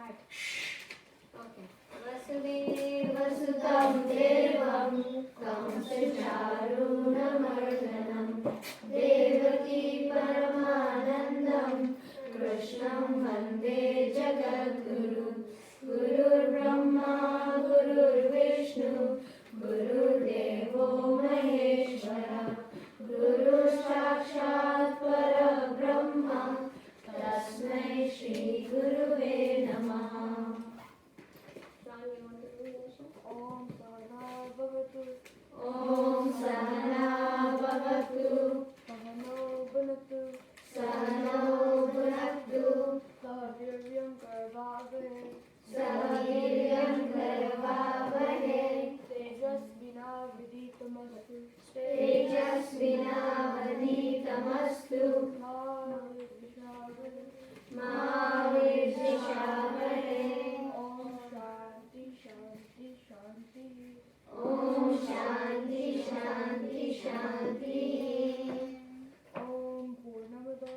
start. Okay. Vasudeva Sudam Devam Kamsacharunamardhanam Devaki Paramanandam Krishnam Vande Jagadguru Gurur Brahma Gurur Vishnu Gurur Devo Maheshwara Guru Sakshat Parabrahma Tasmai Shri Guruve Namaha. Om Sahana Bhavatu. Om Sahana Bhavatu. Sahano Bhunatu. Sahano Bhunaktu. Sahaviryam Karvavahe. Sahaviryam Karavavahe. Tejasvinavaditamastu. Tejasvinavaditamastu. Ma Vishavare. Ma Virjishavahe. Om Shanti Shanti Shanti. Om Shanti Shanti Shanti. Om Purnamada.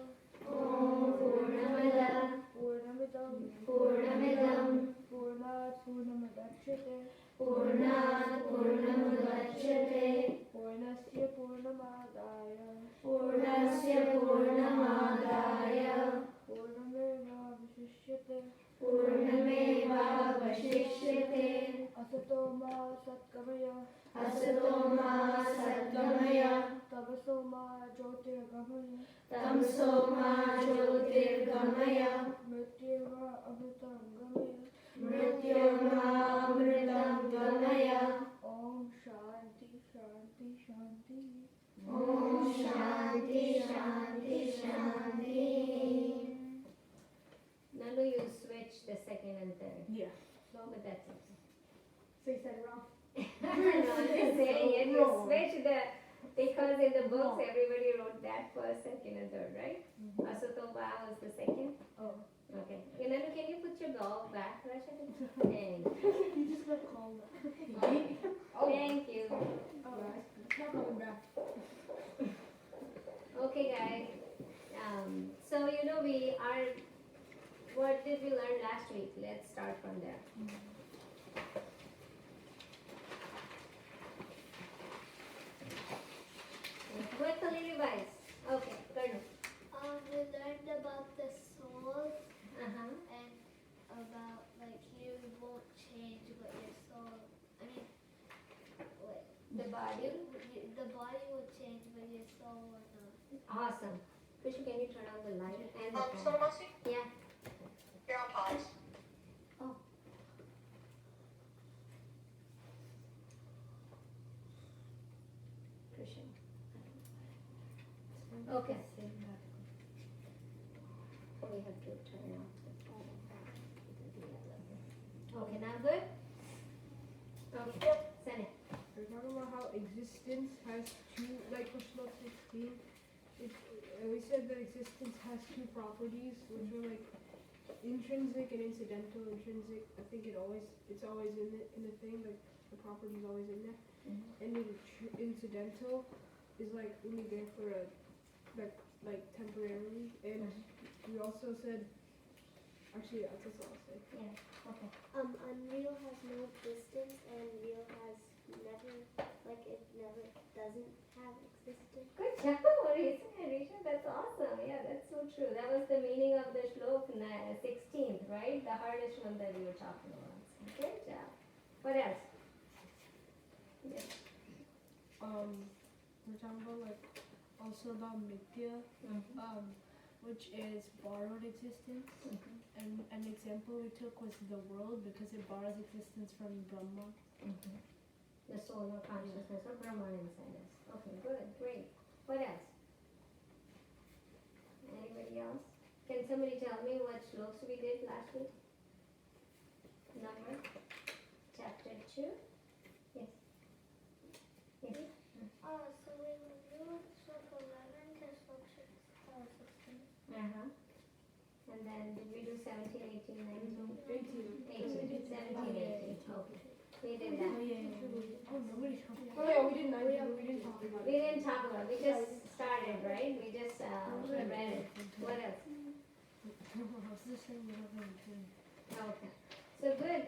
Om Purnamada. Purnamidam. Purnamidam. Purnat Purnamadachyate. Purnat Purnamudachyate. Purnasya Purnamadaya. Purnasya Purnamadaya. Purnameva Vishishyate. Purnameva Vashishyate. Asato ma Satkamaya. Asato ma Satgamaya. Tabaso ma Jyotirgamaya. Tamso ma Jyotirgamaya. Mrityeva Amritam Gamaya. Mrityoma Amritam Gamaya. Om Shanti Shanti Shanti. Om Shanti Shanti Shanti. Nanu, you switch the second and third. Yeah. But that's it. So you said it wrong. No, I'm just saying it. You switch the, because in the books everybody wrote that first, second, and third, right? Asutoma was the second. Oh. Okay. Nanu, can you put your ball back, Rasha? Thank you. You just got called. Thank you. Alright. Not coming back. Okay, guys. So we are. What did we learn last week? Let's start from there. Quickly revise. Okay, Karnu. We learned about the soul Uh-huh. and about like you won't change, but your soul. I mean, wait. The body. The body will change, but your soul will not. Awesome. Krishu, can you turn on the light and the So fan? Marcy, Yeah. you're on pause. Oh. Krishu. Okay. We have to turn off the phone. Okay, now good? Okay, send it. We're talking about how existence has two, like for Shlok 16, we said that existence has two properties, which are like intrinsic and incidental. Intrinsic, I think it's always in the thing, like the property is always in there. And then incidental is like only there for a, like temporarily. And we also said, actually that's what I'll say. Yeah, okay. Unreal has no existence, and real has never, like it never doesn't have existence. Good job, Risha. That's awesome. Yeah, that's so true. That was the meaning of the Shlok 16th, right? The hardest one that we were talking about. Good job. What else? Yes. We're talking about like also about Mithya, which is borrowed existence. And an example we took was the world because it borrows existence from Brahma. The soul or consciousness or Brahman inside us. Okay, good, great. What else? Anybody else? Can somebody tell me what shloks we did last week? Number? Chapter 2? Yes. Yes. So we reviewed Slok 11 to Slok 16. Uh-huh. And then did we do 17, 18, 19? 18. 17, 18. Okay. We did that. Oh, nobody talked about it. Oh yeah, we didn't talk about it. We didn't talk about it. We just started, right? We just read it. What else? No, I was just saying we have Okay. So good.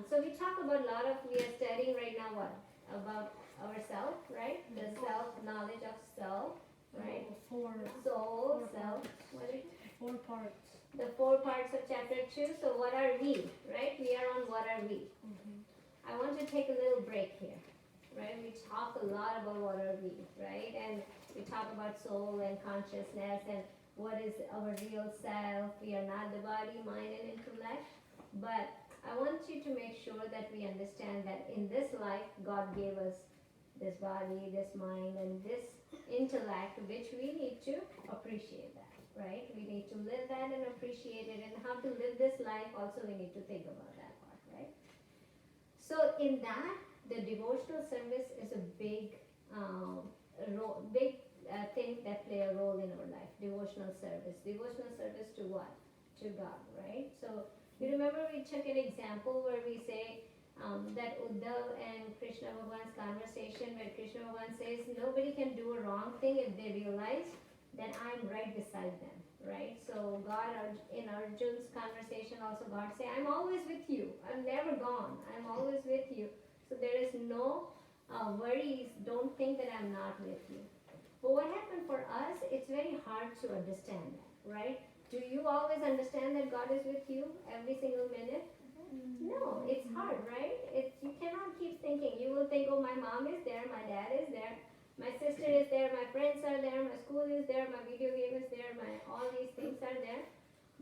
So we talk about a lot of, we are studying right now what? About ourself, right? The self-knowledge of self, right? Four Soul, Four self, parts. what is it? parts. The 4 parts of chapter 2. So what are we, right? We are on what are we. I want to take a little break here, right? We talk a lot about what are we, right? And we talk about soul and consciousness and what is our real self. We are not the body, mind, and intellect. But I want you to make sure that we understand that in this life, God gave us this body, this mind, and this intellect, which we need to appreciate that, right? We need to live that and appreciate it. And how to live this life, also we need to think about that part, right? So in that, the devotional service is a big, thing that play a role in our life. Devotional service. Devotional service to what? To God, right? So you remember we took an example where we say that Uddhav and Krishna Bhagwan's conversation, where Krishna Bhagwan says nobody can do a wrong thing if they realize that I'm right beside them, right? So God, in Arjun's conversation also, God say, I'm always with you. I'm never gone. I'm always with you. So there is no worries. Don't think that I'm not with you. But what happened for us, it's very hard to understand that, right? Do you always understand that God is with you every single minute? No, it's hard, right? You cannot keep thinking. You will think, oh, my mom is there, my dad is there, my sister is there, my friends are there, my school is there, my video game is there, all these things are there.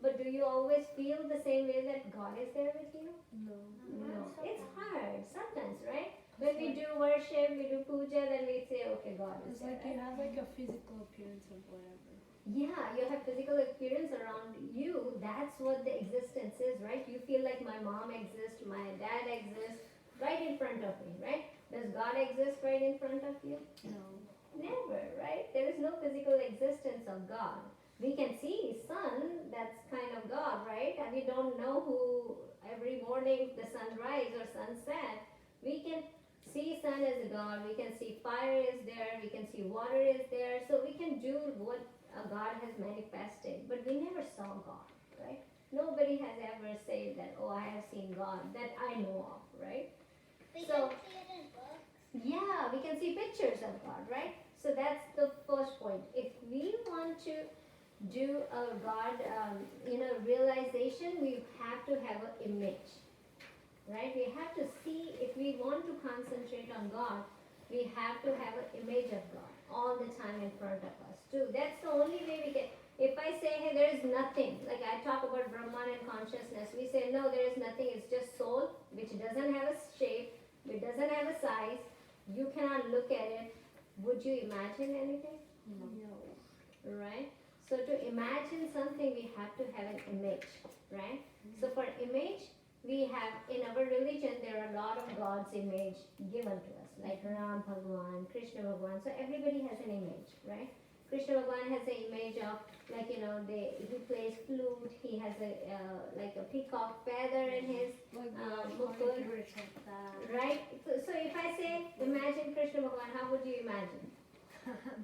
But do you always feel the same way that God is there with you? No. No. It's hard sometimes, right? When we do worship, we do puja, then we say, okay, God is It's there. like you have like a physical appearance of whatever. Yeah, you have physical appearance around you. That's what the existence is, right? You feel like my mom exists, my dad exists right in front of me, right? Does God exist right in front of you? No. Never, right? There is no physical existence of God. We can see sun, that's kind of God, right? And we don't know who every morning the sunrise or sunset. We can see sun as a God, we can see fire is there, we can see water is there, so we can do what God has manifested, but we never saw God, right? Nobody has ever said that, oh, I have seen God, that I know of, right? We So- can see it in books. Yeah, we can see pictures of God, right? So that's the first point. If we want to do a God, realization, we have to have an image, right? We have to see, if we want to concentrate on God, we have to have an image of God all the time in front of us too. That's the only way we can. If I say, hey, there is nothing, like I talk about Brahman and consciousness, we say, no, there is nothing, it's just soul, which doesn't have a shape, it doesn't have a size, you cannot look at it. Would you imagine anything? No. Right? So to imagine something, we have to have an image, right? So for image, we have, in our religion, there are a lot of God's image given to us, like Ram Bhagwan, Krishna Bhagwan. So everybody has an image, right? Krishna Bhagwan has an image of, like, he plays flute, he has like a peacock feather in his, Like mukul, like that. right? So if I say, imagine Krishna Bhagwan, how would you imagine?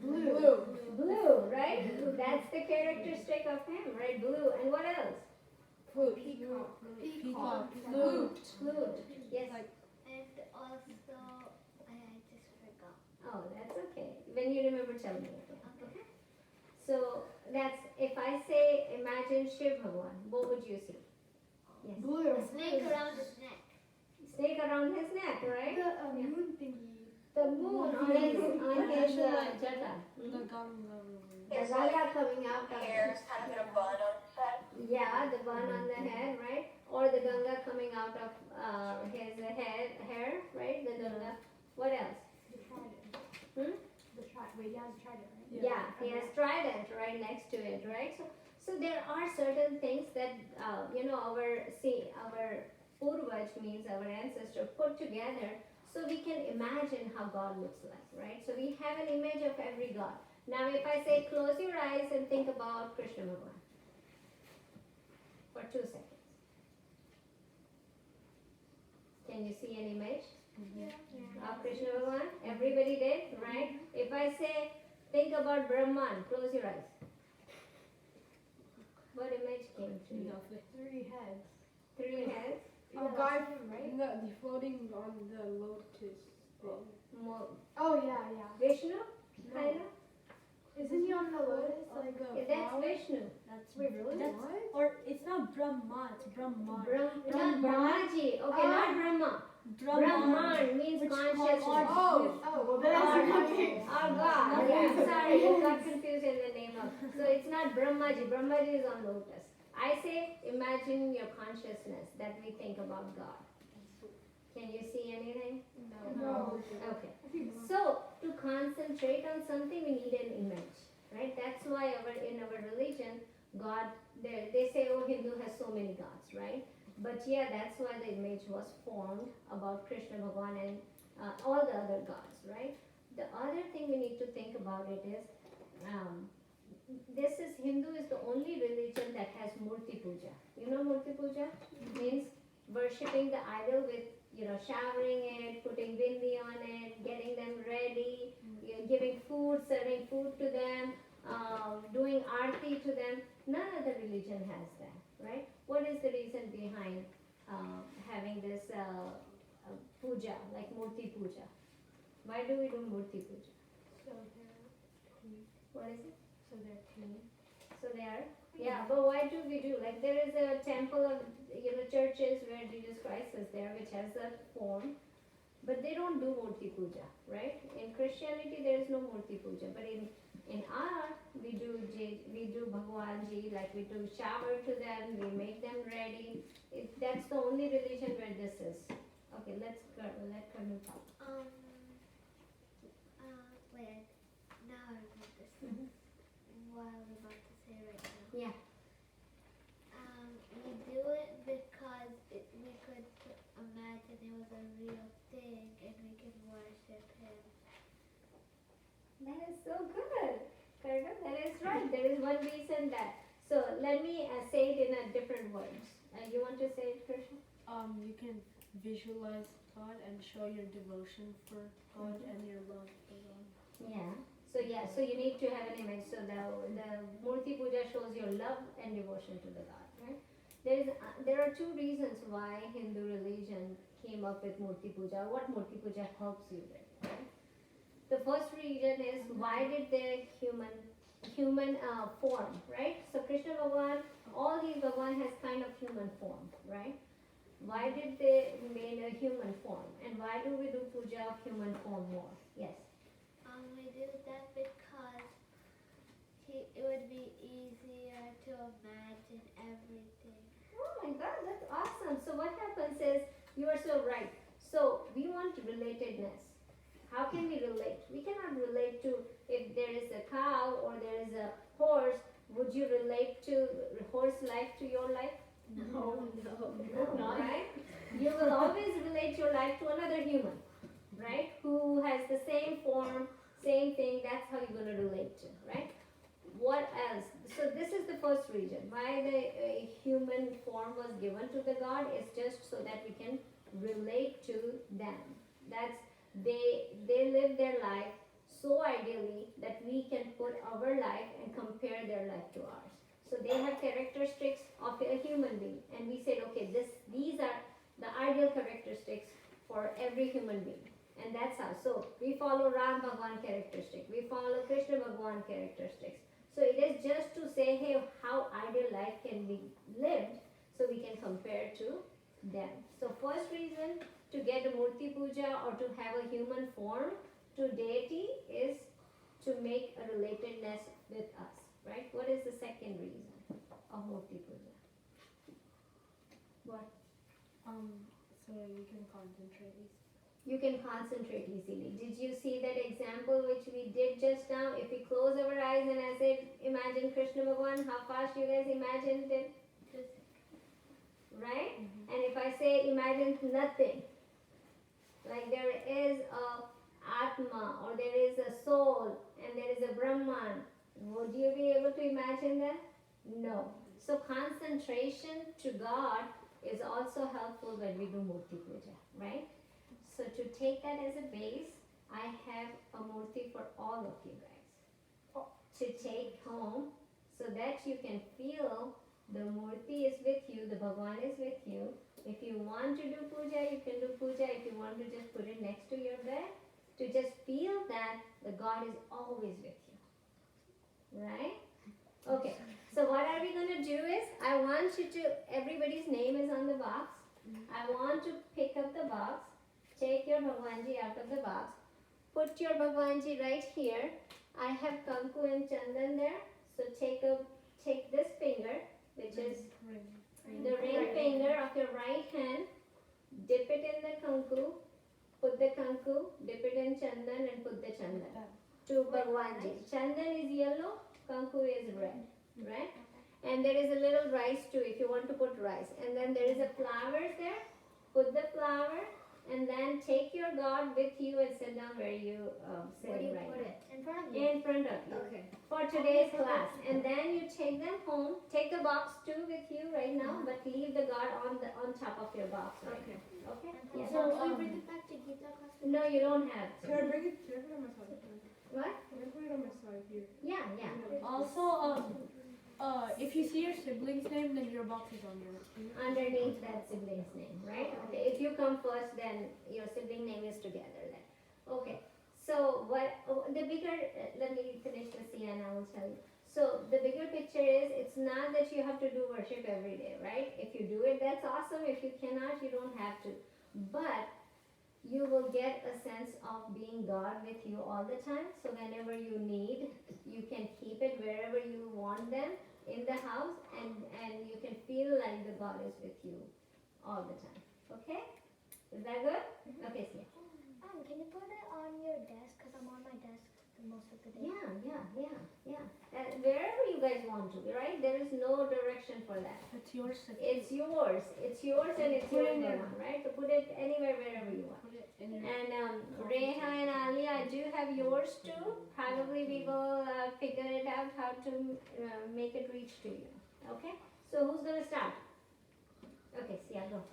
Blue. Blue, right? That's the characteristic of him, right? Blue. And what else? Flute. Peacock. Flute. Yes. Like And also, I just forgot. Oh, that's okay. When you remember, tell me. Okay. So that's, if I say imagine Shiv Bhagwan, what would you see? Yes. blue. A snake around his neck. Snake around his neck, right? The moon thingy. The moon on his jata. The ganga. The It's Ganga coming out of hair is kind of in a bun on his head. Yeah, the bun on the head, right? Or the Ganga coming out of his hair, right? The Ganga. What else? The trident. Hmm? Wait, he has a trident, right? Yeah, he has trident right next to it, right? So there are certain things that our purvaj means our ancestor put together, so we can imagine how God looks like, right? So we have an image of every God. Now, if I say close your eyes and think about Krishna Bhagwan for 2 seconds, can you see an image? Of Krishna Bhagwan? Everybody did, right? If I say, think about Brahman, close your eyes. What image came to you? 3 heads. Three heads. A Yeah, guy that's him, right? floating on the lotus thing. Oh yeah. Vishnu, kind of. Isn't he on the lotus? Like a Yeah, that's flower? Vishnu. That's Wait, really? That's, What? or it's not Brahma, it's Brahman. Not Brahmaji. Okay, not Brahma. Brahman means Which consciousness. called- Oh, well then Our- that's okay. Our God. Yeah, sorry, you got confused in the name of. So it's not Brahmaji. Brahmaji is on lotus. I say, imagine your consciousness that we think about God. Can you see anything? No. Okay. So to concentrate on something, we need an image, right? That's why in our religion, God, they say, oh, Hindu has so many gods, right? But yeah, that's why the image was formed about Krishna Bhagavan and all the other gods, right? The other thing we need to think about it is, Hindu is the only religion that has Murti Puja. You know Murti Puja? Means worshipping the idol with, showering it, putting bindi on it, getting them ready, giving food, serving food to them, doing arti to them. None other religion has that, right? What is the reason behind having this puja, like Murti Puja? Why do we do Murti Puja? So they're clean. What is it? So they're clean. So they are. Yeah, but why do we do? Like there is a temple of churches where Jesus Christ is there, which has a form, but they don't do Murti Puja, right? In Christianity there is no Murti Puja, but in our we do Bhagwanji, like we do shower to them, we make them ready. That's the only religion where this is. Okay, let Kanu talk. Wait, now I remember this. Mhm. What I was about to say right now. Yeah. We do it because we could imagine it was a real thing and we could worship him. That is so good. Karna, that is right. There is one reason that. So let me say it in a different words. You want to say it, Krishna? You can visualize God and show your devotion for God and your love for God. Yeah. So you need to have an image. So the Murti Puja shows your love and devotion to the God, right? There are two reasons why Hindu religion came up with Murti Puja. What Murti Puja helps you with, right? The first reason is why did the human form, right? So Krishna Bhagavan, all these Bhagavan has kind of human form, right? Why did they made a human form? And why do we do puja of human form more? Yes. We do that because it would be easier to imagine everything. Oh my God, that's awesome. So what happens is, you are so right. So we want relatedness. How can we relate? We cannot relate to if there is a cow or there is a horse. Would you relate to horse life to your life? No. No, right? You will always relate your life to another human, right? Who has the same form, same thing. That's how you're going to relate to, right? What else? So this is the first reason why the human form was given to the God is just so that we can relate to them. That's they live their life so ideally that we can put our life and compare their life to ours. So they have characteristics of a human being, and we said, okay, these are the ideal characteristics for every human being, and that's how. So we follow Ram Bhagwan characteristic, we follow Krishna Bhagwan characteristics. So it is just to say, hey, how ideal life can be lived, so we can compare to them. So first reason to get a Murti Puja or to have a human form to deity is to make a relatedness with us, right? What is the second reason of Murti Puja? What? So you can concentrate. You can concentrate easily. Did you see that example which we did just now? If we close our eyes and I said, imagine Krishna Bhagavan, how fast you guys imagined it? Right? And if I say imagine nothing, like there is a Atma or there is a soul and there is a Brahman, would you be able to imagine that? No. So concentration to God is also helpful when we do Murti Puja, right? So to take that as a base, I have a Murti for all of you guys to take home so that you can feel The Murti is with you, the Bhagwan is with you. If you want to do puja, you can do puja. If you want to just put it next to your bed, to just feel that the God is always with you. Right? Okay. So what are we going to do is, I want you to, everybody's name is on the box. I want to pick up the box, take your Bhagwanji out of the box, put your Bhagwanji right here. I have Kanku and Chandan there. So take this finger, which is the ring finger of your right hand, dip it in the Kanku, put the Kanku, dip it in Chandan and put the Chandan. To Bhagwanji. Chandan is yellow, Kanku is red. Right? And there is a little rice too if you want to put rice. And then there is a flower there. Put the flower and then take your God with you and sit down where you sitting right now. In front of you? In front of you. Okay. For today's class. And then you take them home. Take the box too with you right now, but leave the God on top of your box. Right? Okay. Okay? Yes. So we bring it back to Gita class? No, you don't have Can I to. bring it? Can I put it on my side? What? Can I put it on my side here? Yeah, yeah. Also, if you see your sibling's name, then your box is on your. Underneath that sibling's name, right? Okay. If you come first, then your sibling name is together then. Okay. So the bigger, let me finish the C and I will tell you. So the bigger picture is, it's not that you have to do worship every day, right? If you do it, that's awesome. If you cannot, you don't have to. But you will get a sense of being God with you all the time. So whenever you need, you can keep it wherever you want them in the house, and you can feel like the God is with you all the time. Okay? Is that good? Okay, see. Can you put it on your desk? Because I'm on my desk most of the day. Yeah. Wherever you guys want to, right? There is no direction for that. It's yours. It's yours. It's yours and it's your one, right? So put it anywhere, wherever you want. Put it in your. And Reha and Ali, I do have yours too. Probably we will figure it out how to make it reach to you. Okay? So who's gonna start? Okay, Sia, go.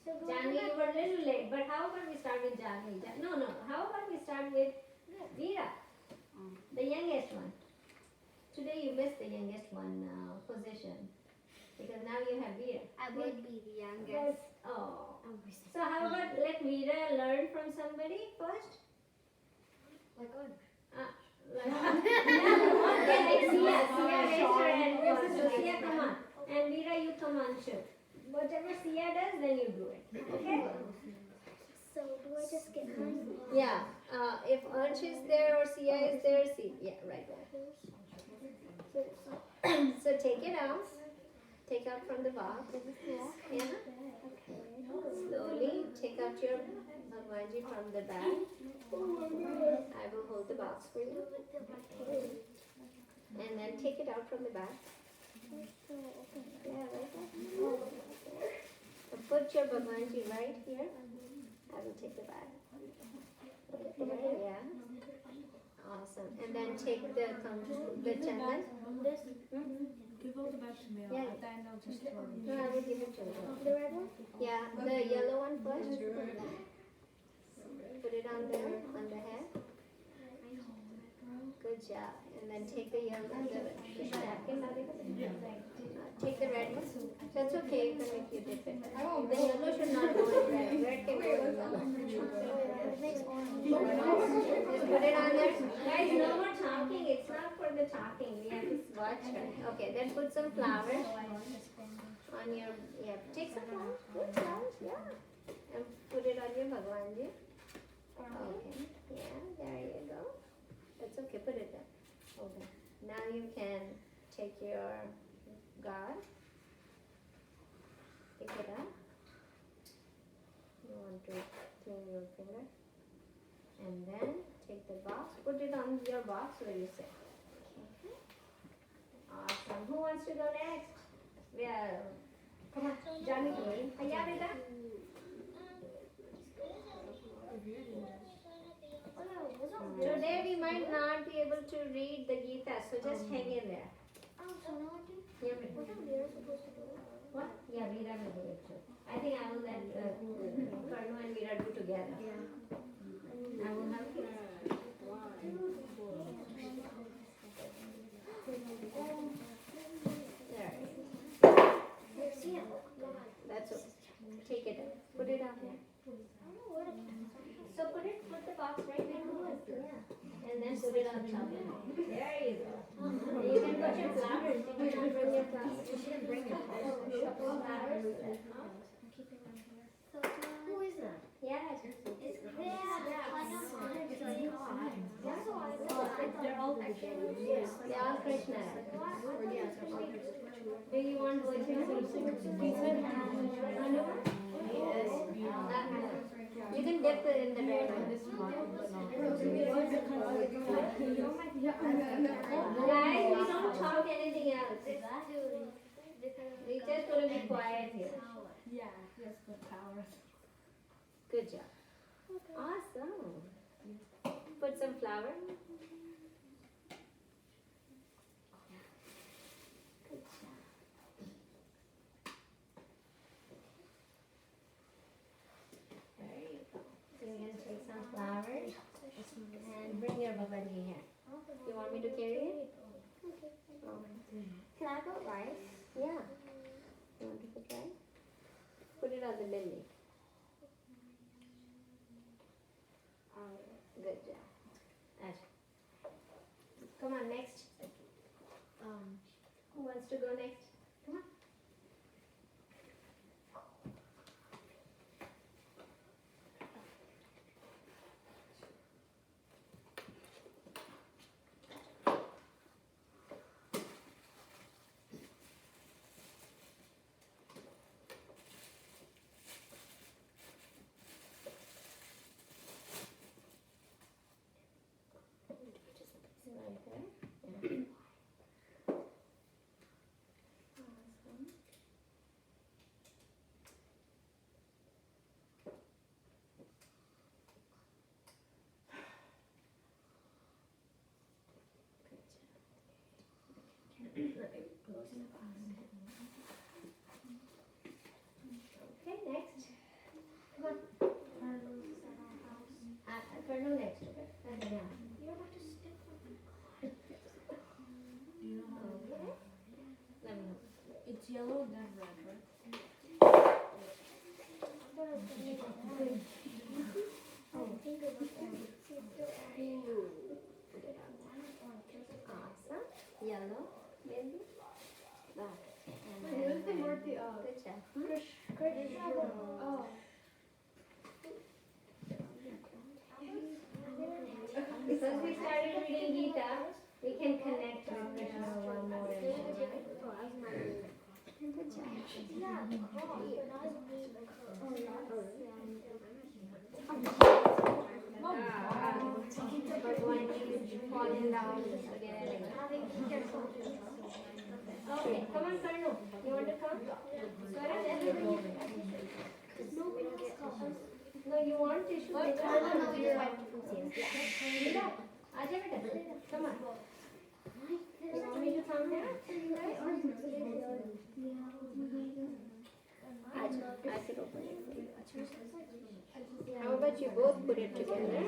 So go Janvi, you were a little late, but how about we start with Janvi? No. How about we start with Veera, the youngest one? Today you missed the youngest one position because now you have Veera. I would be the youngest. Oh. So how about let Veera learn from somebody first? Like God. Like Sia raised her hand first. So Sia, come on. And Veera, you come on too. Whatever Sia does, then you do it. Okay? So do I just get mine? Yeah. If Ansh is there or Sia is there, see. Yeah, right there. So take it out. Take out from the box. Yeah. Slowly take out your Bhagwanji from the bag. I will hold the box for you. And then take it out from the bag. Yeah, right there. And put your Bhagwanji right here. I will take the bag. Yeah. Awesome. And then take the chandan. Give all the bags to me. Yeah. At the end, I'll just throw them. No, I will give it to you. The red one? Yeah, the yellow one first. Put it on there, on the head. Good job. And then take the yellow, the napkin. Take the red one. That's okay, you can make you dip it. The yellow should not go in red. Red can go in yellow. It makes orange. Just put it on there. Guys, no more talking. It's not for the talking. We have to watch her. Okay, then put some flowers on your, take some flowers. Good flowers, yeah. And put it on your Bhagwanji. Okay, yeah, there you go. That's okay, put it there. Okay. Now you can take your God. Pick it up. You want to clean your finger. And then take the box, put it on your box where you sit. Okay. Awesome. Who wants to go next? Well, come on, Johnny. Hiya, beta. Today we might not be able to read the Gita, so just hang in there. So now I do. Yeah, What are we supposed to do? what? Yeah, Veera will do it too. I think I will let Karnu and Veera do together. I will help you. There. it up. Put it up here. So put the box right where it was. Yeah. And then put it on top. There you go. You can put your flowers. You can bring your flowers. You shouldn't bring your flowers. Who is that? Yeah. They're all They are Krishna. Do you want to listen to Yes. You can dip it in the red one. Guys, we don't talk anything else. We just gonna be quiet here. Yeah, that's the power. Good job. Awesome. Put some flour. Good job. There you go. So you're gonna take some flour and bring your babadi here. You want me to carry it? Can I put rice? Yeah. You want to put rice? Put it on the belly. Good job. Acha. Come on, next. Who wants to go next? Come on. Right there. Yeah. Awesome. Okay, next. Come on. Ferno next, okay? Yeah. You're about to stick Okay. Let me know. It's yellow, then red, right? Awesome. Yellow, maybe. That. And Where's the Murti? good job. Oh. Because we started reading Gita, we can connect with Krishna one more and more. Good job. But when you falling down again. Okay, come on, Karnu. You want to come? No, you want tissue? Yeah. Aja beta. Come on. You want me to come here? Aja, I could open it for you. How about you both put it together?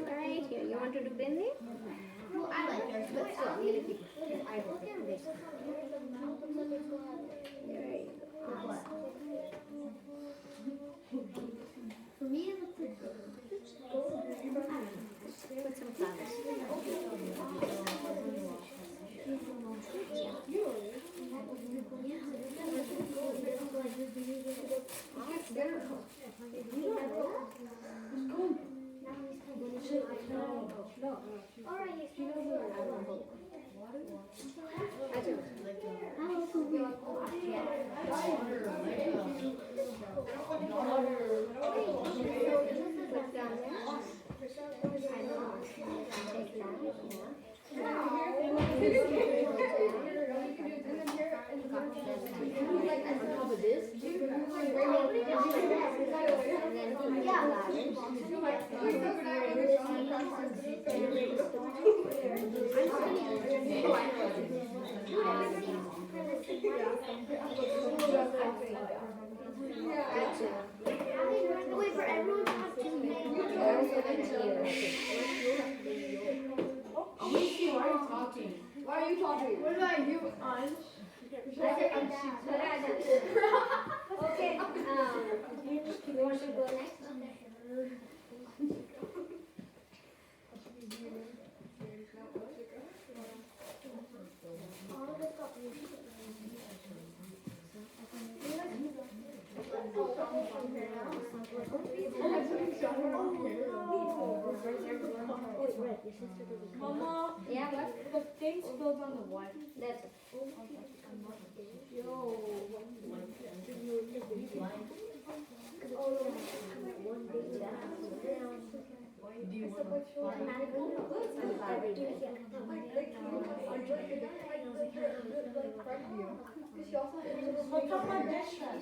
Right here. You want to do bindi? Well, I like yours, but still, I'm gonna keep it. I will pick this. There you go. For me, it looks like Put some flowers. Wait, for everyone to have to make next? All of us got Mama, Yeah, what? the thing spilled on the white. That's it. What's on my dish rag?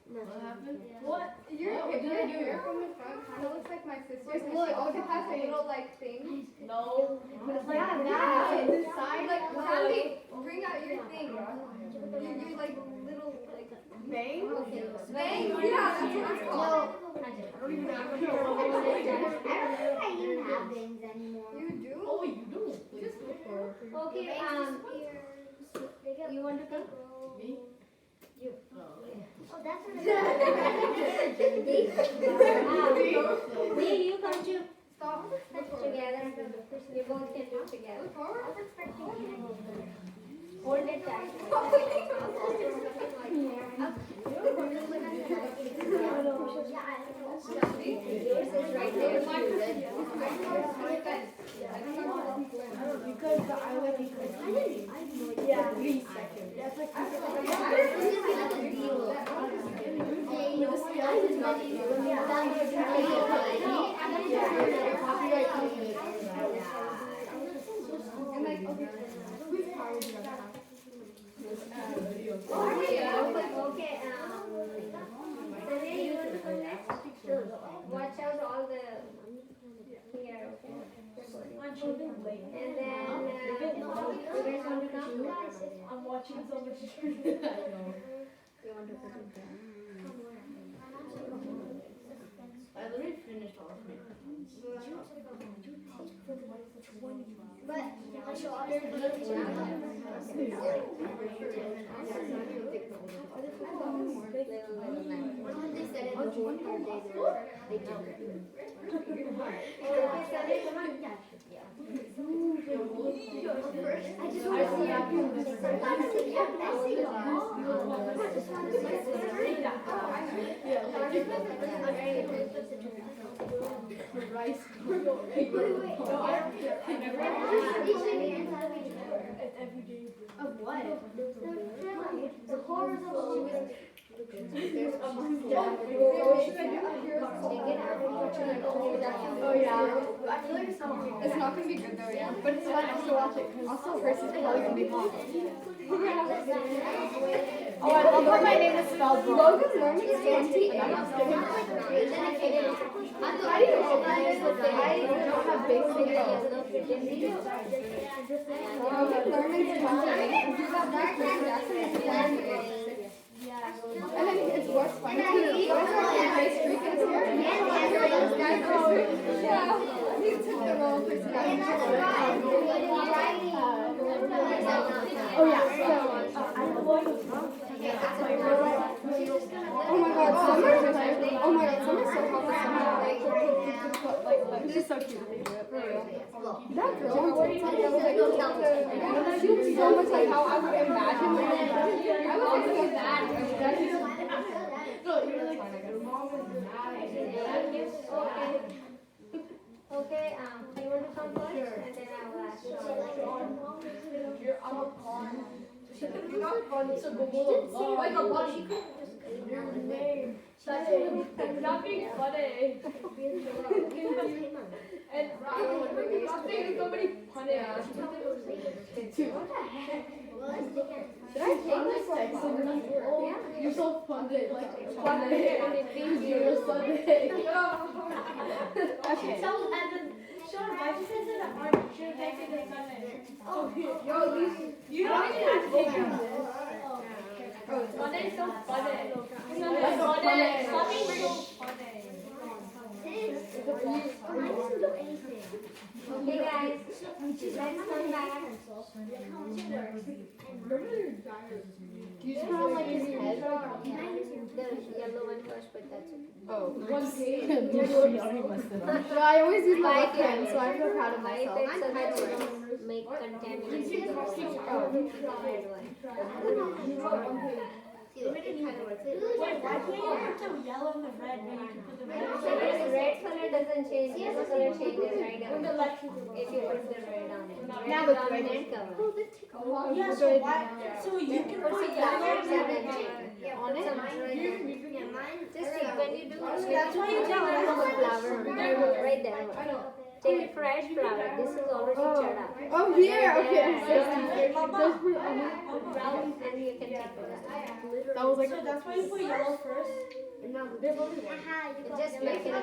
What happened? What? Your hair from the front kind of looks like my sister's. Well, it also has a little like thing. No. Yeah, that. The side, like, Sandy, bring out your thing. Your like little like bang. Bang. Yeah, that's what it's called. I don't think I even have bangs anymore. You do? Oh, you do. Okay, you want to come? Me? Oh, that's what Lee, you come too. Stop. Together. You both can do together. Look forward. Hold it tight. Yours is right there. Because the eyeliner could. Yeah, 3 seconds. That's like 3 seconds. And like, okay. Whose car would you rather have? Okay, Sunny, you want to come next? Watch out all the here, okay? I'm chilling late. And then, you guys want to come? I'm watching so much. I literally finished all of it. But I show all their when they said it the whole entire day, they did it. Okay, Sunny, come on. I just want to see Rice. It's every day. Of what? The horrors of Oh yeah. I feel like it's not gonna be good though, yeah. But it's fun. I'll still watch it. Also, Chris is probably gonna be hot. Oh, I love how my name is spelled wrong. Logan's learning fancy. I'm not kidding. I didn't know I don't have basic. Learning's fun. Do that back Jackson. And then it's what's fun. Yeah, he took the role of personality. Oh yeah. Oh my god, Summer's so hot for summer. This is so cute. That girl on TikTok that was like, she looks so much like how I would imagine her. I was like, that. No, you're like, your mom was mad. Okay, you want to come first? And then I will ask you. You're on a pond. You're not fun. It's a Google. Oh my god, what? She could just your name. That's not being funny. And not saying somebody punny. What the heck? Did I take this text? Oh, you're so funny. Like, funny. You're Sunday. Okay. So, and then, Sean, why did you say that hard? You should have taken it Sunday. Oh, Yo, you don't even have to take your list. Monday's so funny. Sunday's funny. Sunday's so funny. Okay, guys. Do you just put on like his head? The yellow one first, but that's okay. Oh. One No, I always use my White left hand, pen. so I feel proud of White myself. pen so that you don't make contamination. See, it kind of works. Why can't you put the yellow and the red when you can put the red? Red color doesn't change, yellow color changes right now. If you put the red on it. Now Red it's on ready. that cover. Yeah, so why? So you can Put put some yellow flowers and and red. then On it? just take when you do That's why you tell put us. flower right there. Take a fresh flower. This is already chada. Oh, here. Okay. And you can take it out. That was like. So that's why you put yellow first. Just make it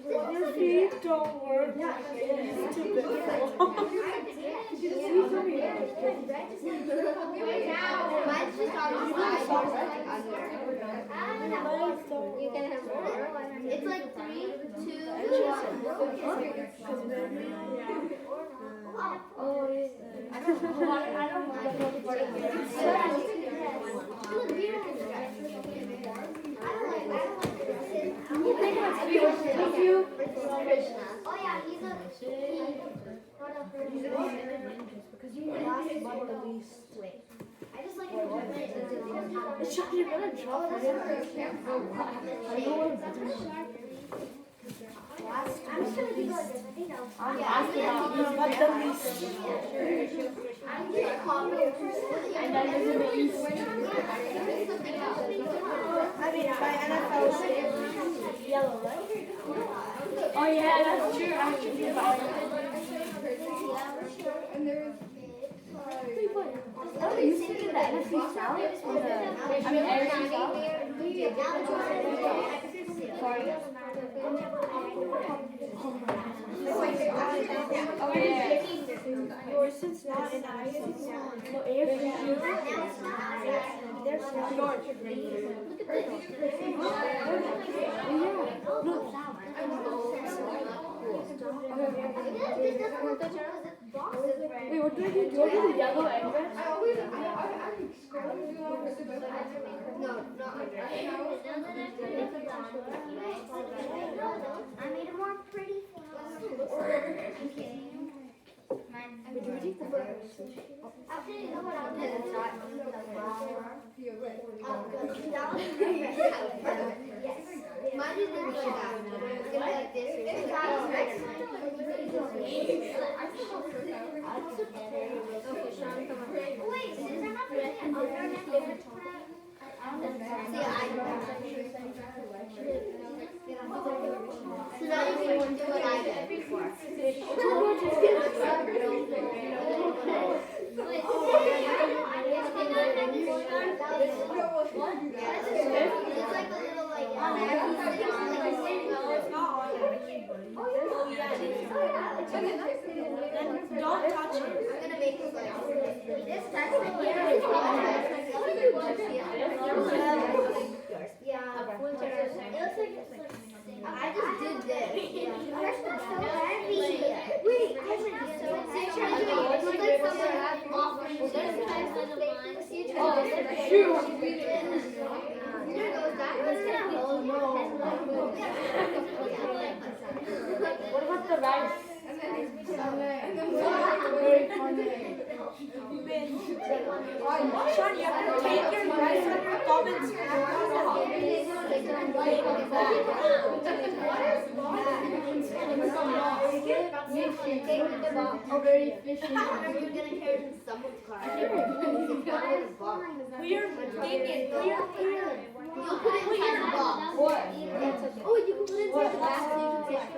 Your feet don't work. It's too big. Mine's just on the side. You can have more. It's like 3, 2, Oh, Thank you. Krishna. Oh yeah, he's a. I just like You're gonna drop it. I'm just gonna do like this. I think that'll. I'm asking about the least. I'm gonna copy it. And then there's in the east. I mean, my NFL is yellow, right? Oh yeah, that's true. Actually, Oh, you used to do the NFC South? I mean, NFC South? Sorry. Oh, yeah. Yours is not an IC. So AFC. There's Wait, what did I do? Do I do the yellow and red? I made it more pretty. Actually, you know what I'll do? Mine is like that. It's gonna be like this. Wait, since I'm not really an alternate. So now you can do what I did before. It's like a little like. Don't touch it. I'm gonna make it like This yeah. I just did this. That's not so heavy. Wait, I went so What about the rice? Sean, you have to take your rice and your thumb and Very efficient. You're gonna carry it in someone's car. Put your thing in. Put your You'll put it in the box. What? Oh, you can put it in the back so you can take it.